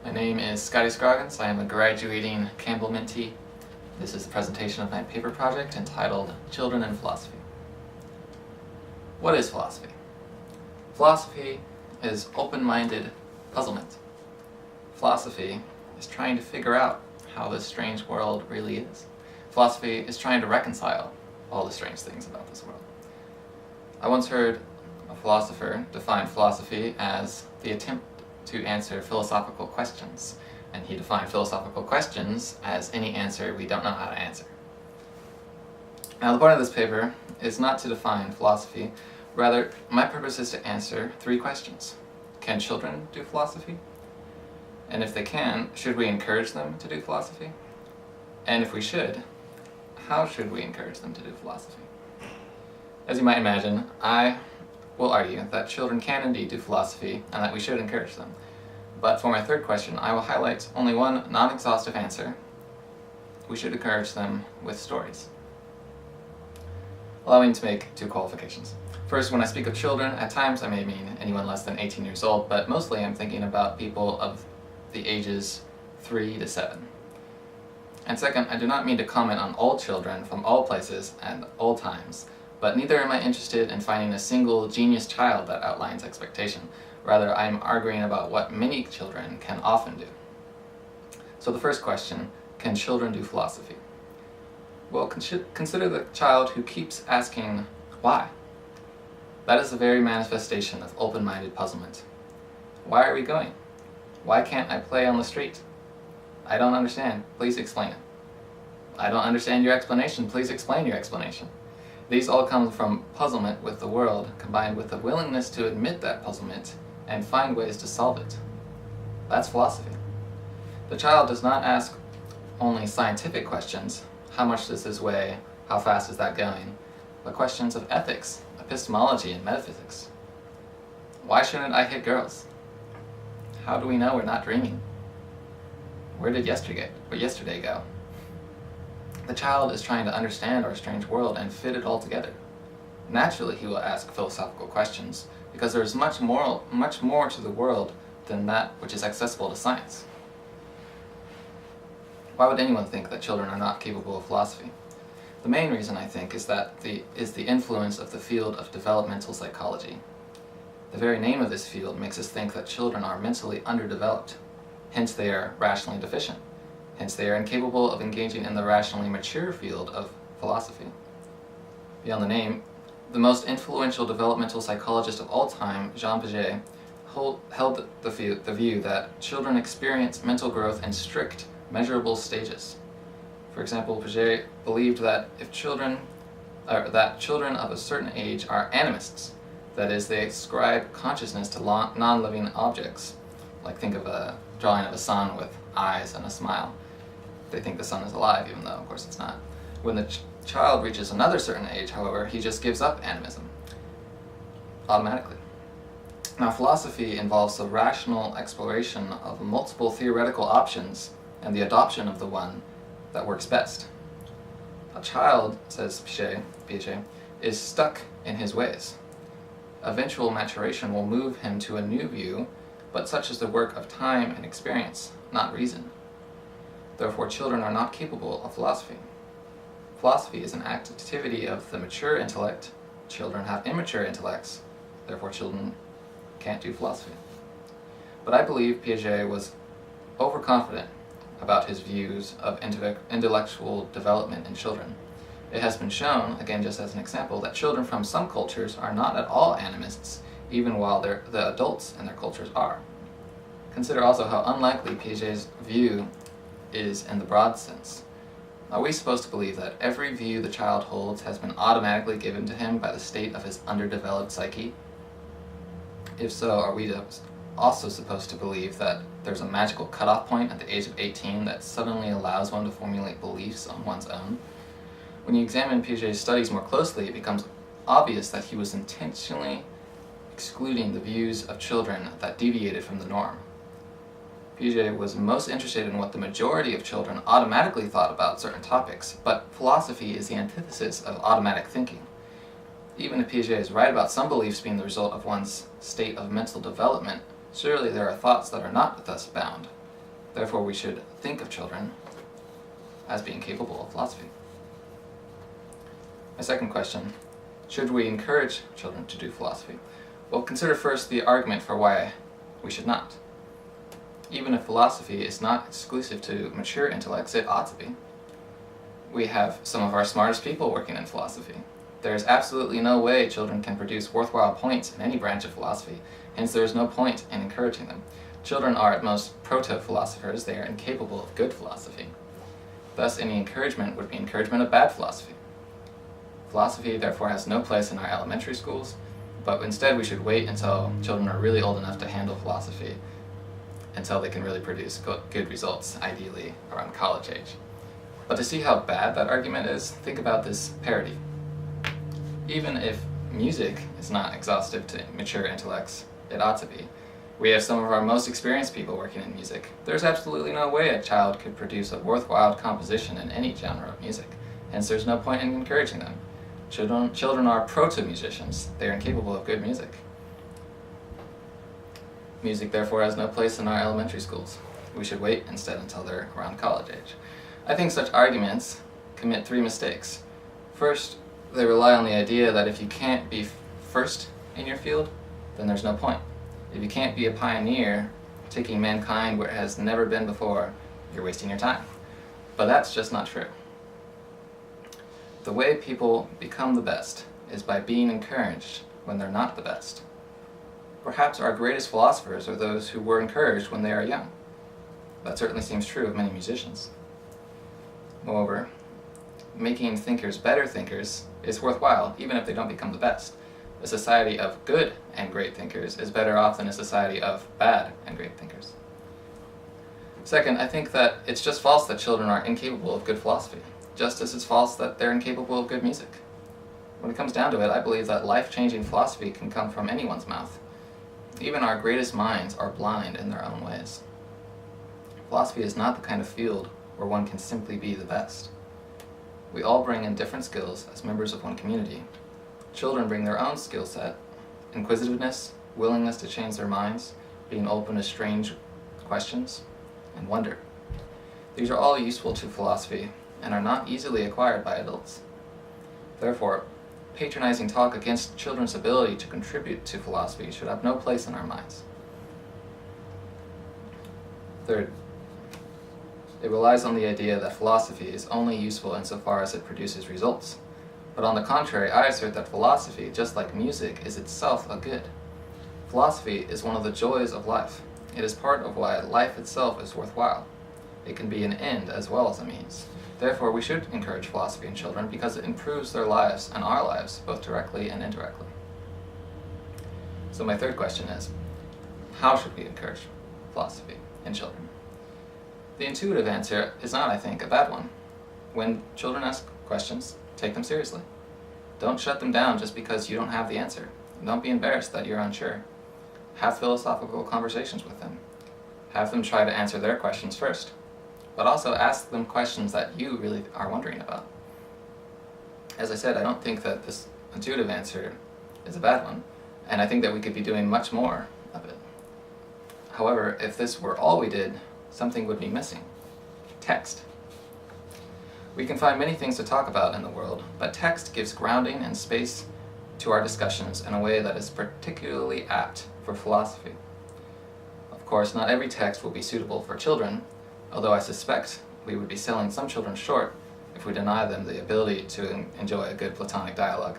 My name is Scotty Scroggins. I am a graduating Campbell mentee. This is a presentation of my paper project entitled Children and Philosophy. What is philosophy? Philosophy is open-minded puzzlement. Philosophy is trying to figure out how this strange world really is. Philosophy is trying to reconcile all the strange things about this world. I once heard a philosopher define philosophy as the attempt to answer philosophical questions, and he defined philosophical questions as any answer we don't know how to answer. Now, the point of this paper is not to define philosophy. Rather, my purpose is to answer three questions. Can children do philosophy? And if they can, should we encourage them to do philosophy? And if we should, how should we encourage them to do philosophy? As you might imagine, I will argue that children can indeed do philosophy and that we should encourage them. But for my third question, I will highlight only one non-exhaustive answer. We should encourage them with stories. Allow me to make two qualifications. First, when I speak of children, at times I may mean anyone less than 18 years old, but mostly I'm thinking about people of the ages 3 to 7. And second, I do not mean to comment on all children from all places and all times, but neither am I interested in finding a single genius child that outlines expectation. Rather, I am arguing about what many children can often do. So the first question, can children do philosophy? Well, consider the child who keeps asking, why? That is the very manifestation of open-minded puzzlement. Why are we going? Why can't I play on the street? I don't understand. Please explain it. I don't understand your explanation. Please explain your explanation. These all come from puzzlement with the world, combined with the willingness to admit that puzzlement and find ways to solve it. That's philosophy. The child does not ask only scientific questions, how much does this weigh, how fast is that going, but questions of ethics, epistemology, and metaphysics. Why shouldn't I hit girls? How do we know we're not dreaming? Where did yesterday go? The child is trying to understand our strange world and fit it all together. Naturally, he will ask philosophical questions, because there is much more to the world than that which is accessible to science. Why would anyone think that children are not capable of philosophy? The main reason, I think, is the influence of the field of developmental psychology. The very name of this field makes us think that children are mentally underdeveloped. Hence they are rationally deficient. Hence they are incapable of engaging in the rationally mature field of philosophy. Beyond the name, the most influential developmental psychologist of all time, Jean Piaget, held the view that children experience mental growth in strict, measurable stages. For example, Piaget believed that children of a certain age are animists, that is, they ascribe consciousness to non-living objects, like think of a drawing of a sun with eyes and a smile. They think the sun is alive, even though, of course, it's not. When the child reaches another certain age, however, he just gives up animism automatically. Now, philosophy involves the rational exploration of multiple theoretical options and the adoption of the one that works best. A child, says Piaget, is stuck in his ways. Eventual maturation will move him to a new view, but such is the work of time and experience, not reason. Therefore, children are not capable of philosophy. Philosophy is an activity of the mature intellect. Children have immature intellects. Therefore, children can't do philosophy. But I believe Piaget was overconfident about his views of intellectual development in children. It has been shown, again just as an example, that children from some cultures are not at all animists, even while the adults in their cultures are. Consider also how unlikely Piaget's view is in the broad sense. Are we supposed to believe that every view the child holds has been automatically given to him by the state of his underdeveloped psyche? If so, are we also supposed to believe that there's a magical cutoff point at the age of 18 that suddenly allows one to formulate beliefs on one's own? When you examine Piaget's studies more closely, it becomes obvious that he was intentionally excluding the views of children that deviated from the norm. Piaget was most interested in what the majority of children automatically thought about certain topics, but philosophy is the antithesis of automatic thinking. Even if Piaget is right about some beliefs being the result of one's state of mental development, surely there are thoughts that are not thus bound. Therefore, we should think of children as being capable of philosophy. My second question, should we encourage children to do philosophy? Well, consider first the argument for why we should not. Even if philosophy is not exclusive to mature intellects, it ought to be. We have some of our smartest people working in philosophy. There is absolutely no way children can produce worthwhile points in any branch of philosophy, hence there is no point in encouraging them. Children are at most proto-philosophers, they are incapable of good philosophy. Thus, any encouragement would be encouragement of bad philosophy. Philosophy, therefore, has no place in our elementary schools, but instead we should wait until children are really old enough to handle philosophy, until they can really produce good results, ideally around college age. But to see how bad that argument is, think about this parity. Even if music is not exhaustive to mature intellects, it ought to be. We have some of our most experienced people working in music. There's absolutely no way a child could produce a worthwhile composition in any genre of music, hence there's no point in encouraging them. Children are proto-musicians. They are incapable of good music. Music, therefore, has no place in our elementary schools. We should wait instead until they're around college age. I think such arguments commit three mistakes. First, they rely on the idea that if you can't be first in your field, then there's no point. If you can't be a pioneer, taking mankind where it has never been before, you're wasting your time. But that's just not true. The way people become the best is by being encouraged when they're not the best. Perhaps our greatest philosophers are those who were encouraged when they are young. That certainly seems true of many musicians. Moreover, making thinkers better thinkers is worthwhile, even if they don't become the best. A society of good and great thinkers is better off than a society of bad and great thinkers. Second, I think that it's just false that children are incapable of good philosophy, just as it's false that they're incapable of good music. When it comes down to it, I believe that life-changing philosophy can come from anyone's mouth. Even our greatest minds are blind in their own ways. Philosophy is not the kind of field where one can simply be the best. We all bring in different skills as members of one community. Children bring their own skill set, inquisitiveness, willingness to change their minds, being open to strange questions, and wonder. These are all useful to philosophy and are not easily acquired by adults. Therefore, patronizing talk against children's ability to contribute to philosophy should have no place in our minds. Third, it relies on the idea that philosophy is only useful insofar as it produces results. But on the contrary, I assert that philosophy, just like music, is itself a good. Philosophy is one of the joys of life. It is part of why life itself is worthwhile. It can be an end as well as a means. Therefore, we should encourage philosophy in children because it improves their lives and our lives, both directly and indirectly. So my third question is, how should we encourage philosophy in children? The intuitive answer is not, I think, a bad one. When children ask questions, take them seriously. Don't shut them down just because you don't have the answer. Don't be embarrassed that you're unsure. Have philosophical conversations with them. Have them try to answer their questions first. But also ask them questions that you really are wondering about. As I said, I don't think that this intuitive answer is a bad one, and I think that we could be doing much more of it. However, if this were all we did, something would be missing. Text. We can find many things to talk about in the world, but text gives grounding and space to our discussions in a way that is particularly apt for philosophy. Of course, not every text will be suitable for children, although I suspect we would be selling some children short if we deny them the ability to enjoy a good Platonic dialogue.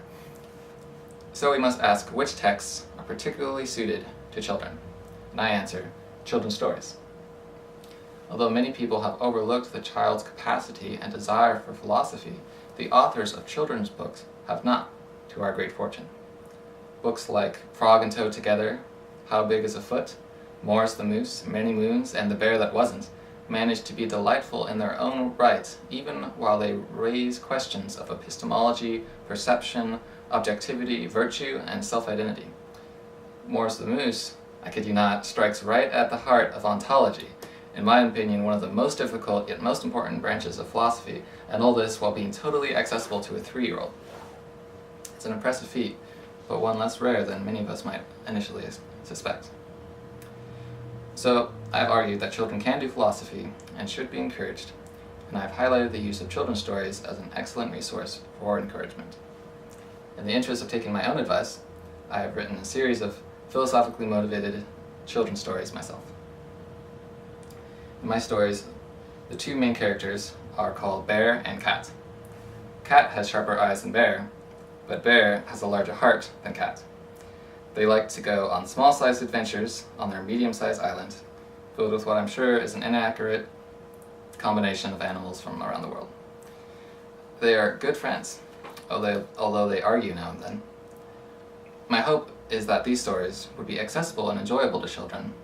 So we must ask which texts are particularly suited to children. And I answer, children's stories. Although many people have overlooked the child's capacity and desire for philosophy, the authors of children's books have not, to our great fortune. Books like Frog and Toad Together, How Big is a Foot, Morris the Moose, Many Moons, and The Bear That Wasn't manage to be delightful in their own right, even while they raise questions of epistemology, perception, objectivity, virtue, and self-identity. Morris the Moose, I kid you not, strikes right at the heart of ontology, in my opinion, one of the most difficult yet most important branches of philosophy, and all this while being totally accessible to a 3-year-old. It's an impressive feat, but one less rare than many of us might initially suspect. So, I have argued that children can do philosophy and should be encouraged, and I have highlighted the use of children's stories as an excellent resource for encouragement. In the interest of taking my own advice, I have written a series of philosophically motivated children's stories myself. In my stories, the two main characters are called Bear and Cat. Cat has sharper eyes than Bear, but Bear has a larger heart than Cat. They like to go on small-sized adventures on their medium-sized island, filled with what I'm sure is an inaccurate combination of animals from around the world. They are good friends, although they argue now and then. My hope is that these stories would be accessible and enjoyable to children,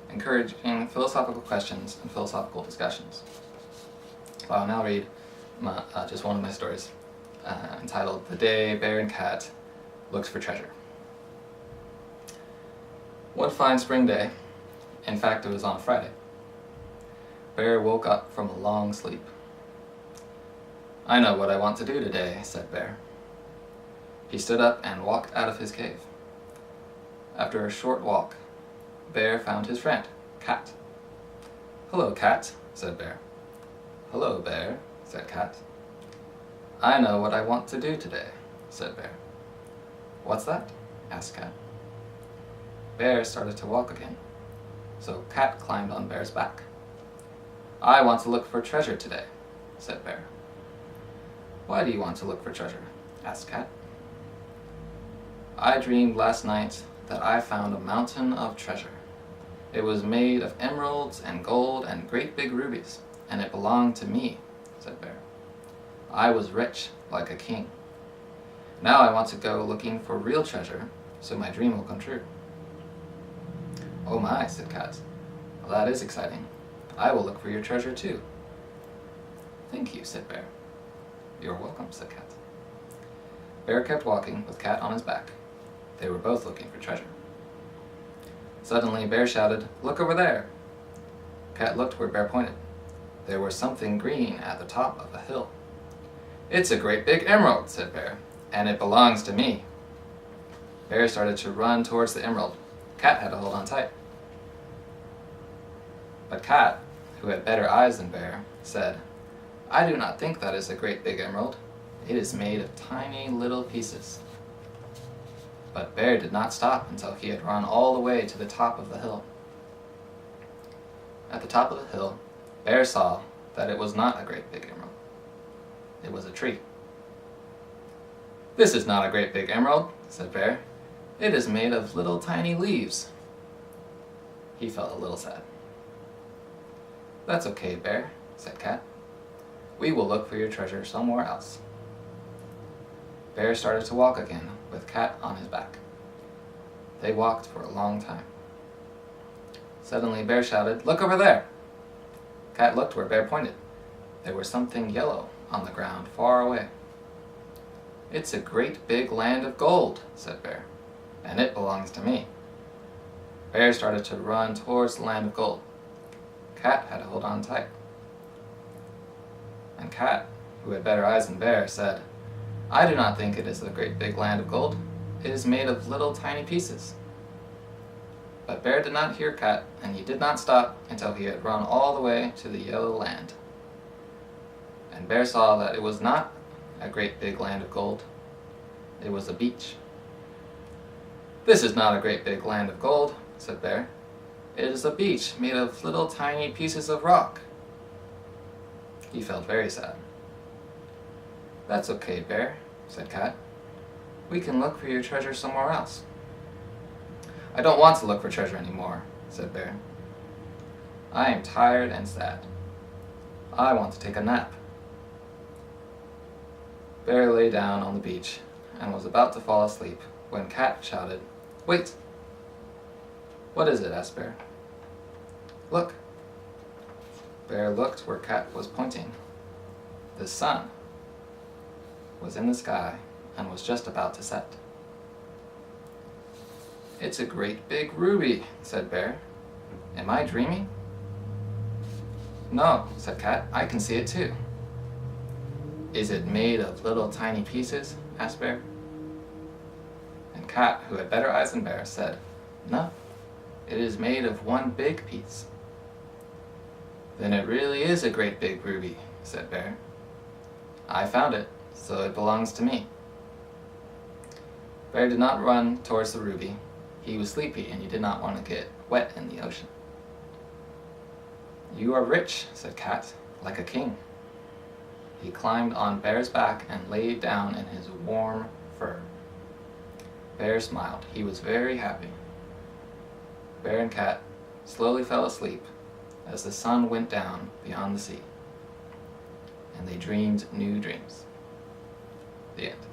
encouraging philosophical questions and philosophical discussions. So I'll now read just one of my stories, entitled The Day Bear and Cat Looked for Treasure. One fine spring day, in fact it was on a Friday, Bear woke up from a long sleep. "I know what I want to do today," said Bear. He stood up and walked out of his cave. After a short walk, Bear found his friend, Cat. "Hello, Cat," said Bear. "Hello, Bear," said Cat. "I know what I want to do today," said Bear. "What's that?" asked Cat. Bear started to walk again, so Cat climbed on Bear's back. "I want to look for treasure today," said Bear. "Why do you want to look for treasure?" asked Cat. "I dreamed last night that I found a mountain of treasure. It was made of emeralds and gold and great big rubies, and it belonged to me," said Bear. "I was rich like a king. Now I want to go looking for real treasure so my dream will come true." "Oh my," said Cat. "Well, that is exciting. I will look for your treasure too." "Thank you," said Bear. "You're welcome," said Cat. Bear kept walking with Cat on his back. They were both looking for treasure. Suddenly Bear shouted, "Look over there!" Cat looked where Bear pointed. There was something green at the top of a hill. "It's a great big emerald," said Bear, "and it belongs to me." Bear started to run towards the emerald. Cat had to hold on tight. But Cat, who had better eyes than Bear, said, "I do not think that is a great big emerald. It is made of tiny little pieces." But Bear did not stop until he had run all the way to the top of the hill. At the top of the hill, Bear saw that it was not a great big emerald. It was a tree. "This is not a great big emerald," said Bear. "It is made of little tiny leaves." He felt a little sad. "That's okay, Bear," said Cat. "We will look for your treasure somewhere else." Bear started to walk again, with Cat on his back. They walked for a long time. Suddenly Bear shouted, "Look over there!" Cat looked where Bear pointed. There was something yellow on the ground far away. "It's a great big land of gold," said Bear, "and it belongs to me." Bear started to run towards the land of gold. Cat had to hold on tight. And Cat, who had better eyes than Bear, said, "I do not think it is a great big land of gold. It is made of little tiny pieces." But Bear did not hear Cat, and he did not stop until he had run all the way to the yellow land. And Bear saw that it was not a great big land of gold. It was a beach. "This is not a great big land of gold," said Bear. "It is a beach made of little tiny pieces of rock." He felt very sad. "That's okay, Bear," said Cat. "We can look for your treasure somewhere else." "I don't want to look for treasure anymore," said Bear. "I am tired and sad. I want to take a nap." Bear lay down on the beach and was about to fall asleep when Cat shouted, "Wait!" "What is it?" asked Bear. "Look." Bear looked where Cat was pointing. The sun was in the sky and was just about to set. "It's a great big ruby," said Bear. "Am I dreaming?" "No," said Cat, "I can see it too." "Is it made of little tiny pieces?" asked Bear. And Cat, who had better eyes than Bear, said, "No, it is made of one big piece." "Then it really is a great big ruby," said Bear. "I found it, so it belongs to me." Bear did not run towards the ruby. He was sleepy and he did not want to get wet in the ocean. "You are rich," said Cat, "like a king." He climbed on Bear's back and lay down in his warm fur. Bear smiled. He was very happy. Bear and Cat slowly fell asleep as the sun went down beyond the sea, and they dreamed new dreams. The end.